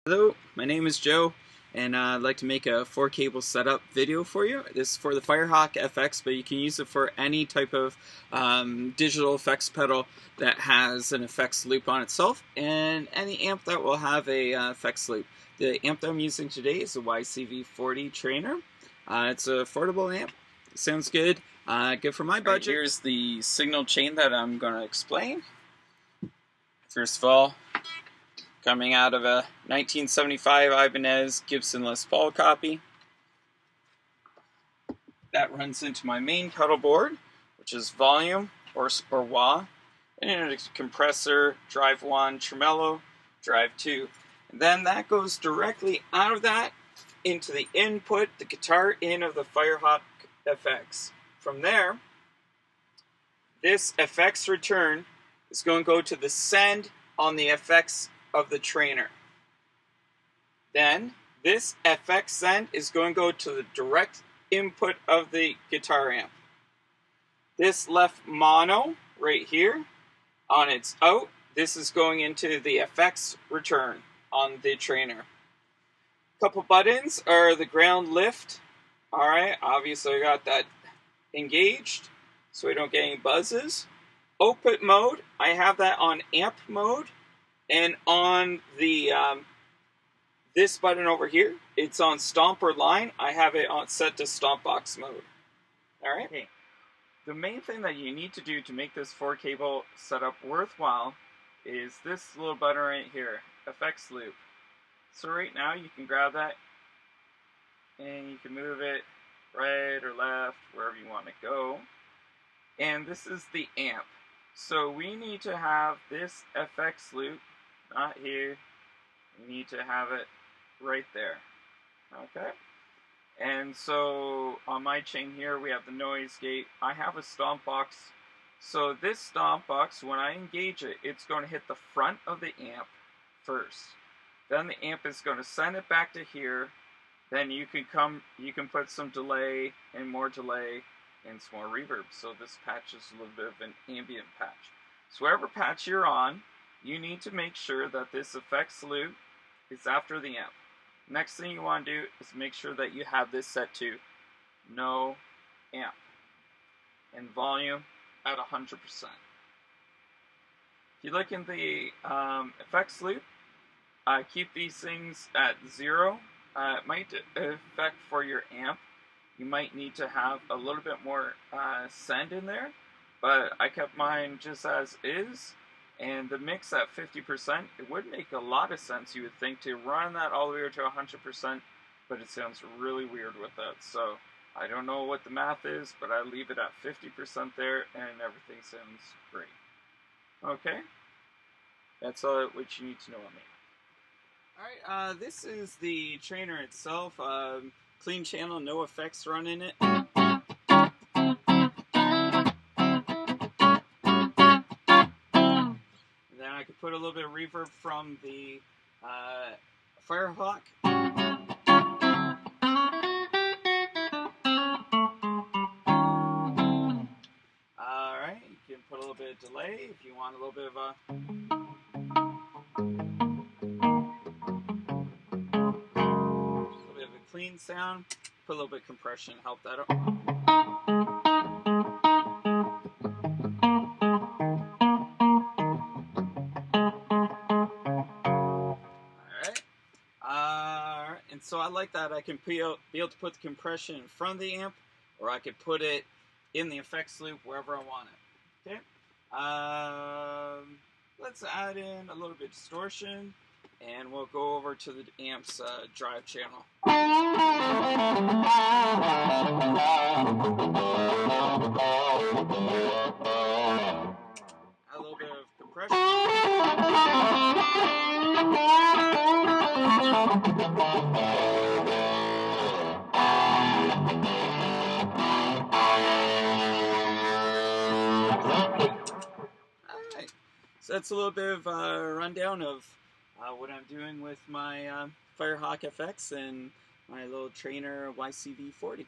Hello, my name is Joe, and I'd like to make a 4-cable setup video for you. This is for the Firehawk FX, but you can use it for any type of digital effects pedal that has an effects loop on itself, and any amp that will have a effects loop. The amp that I'm using today is a YCV40 Trainer. It's an affordable amp. It sounds good. Good for my budget. Right, here's the signal chain that I'm going to explain. First of all, coming out of a 1975 Ibanez Gibson Les Paul copy. That runs into my main pedal board, which is volume or wah, and a compressor, drive 1, tremolo, drive 2. And then that goes directly out of that into the input, the guitar in of the Firehawk FX. From there, this FX return is going to go to the send on the FX of the trainer. Then this FX send is going to go to the direct input of the guitar amp. This left mono right here on its out, this is going into the FX return on the trainer. Couple buttons are the ground lift. Alright, obviously I got that engaged so we don't get any buzzes. Output mode, I have that on amp mode. And on the this button over here, it's on stomper line. I have it on set to stomp box mode. All right. Okay. The main thing that you need to do to make this 4-cable setup worthwhile is this little button right here, effects loop. So right now you can grab that and you can move it right or left, wherever you want to go. And this is the amp. So we need to have this FX loop not here. We need to have it right there. Okay? And so on my chain here, we have the noise gate. I have a stomp box. So this stomp box, when I engage it, it's going to hit the front of the amp first. Then the amp is going to send it back to here. Then you can put some delay and more delay and some more reverb. So this patch is a little bit of an ambient patch. So whatever patch you're on, you need to make sure that this effects loop is after the amp. Next thing you want to do is make sure that you have this set to no amp and volume at 100%. If you look in the effects loop, keep these things at 0. It might affect for your amp. You might need to have a little bit more send in there, but I kept mine just as is. And the mix at 50%, it would make a lot of sense, you would think, to run that all the way to 100%, but it sounds really weird with that. So I don't know what the math is, but I leave it at 50% there, and everything sounds great. Okay? That's all what you need to know on me. Alright, this is the trainer itself. Clean channel, no effects run in it. I could put a little bit of reverb from the Firehawk. Alright, you can put a little bit of delay if you want a little bit of a clean sound. Put a little bit of compression to help that out. And so I like that I can be able to put the compression in front of the amp, or I could put it in the effects loop wherever I want it. Okay. Let's add in a little bit of distortion, and we'll go over to the amp's drive channel. Add a little bit of compression. Alright, so that's a little bit of a rundown of what I'm doing with my Firehawk FX and my little trainer YCV40.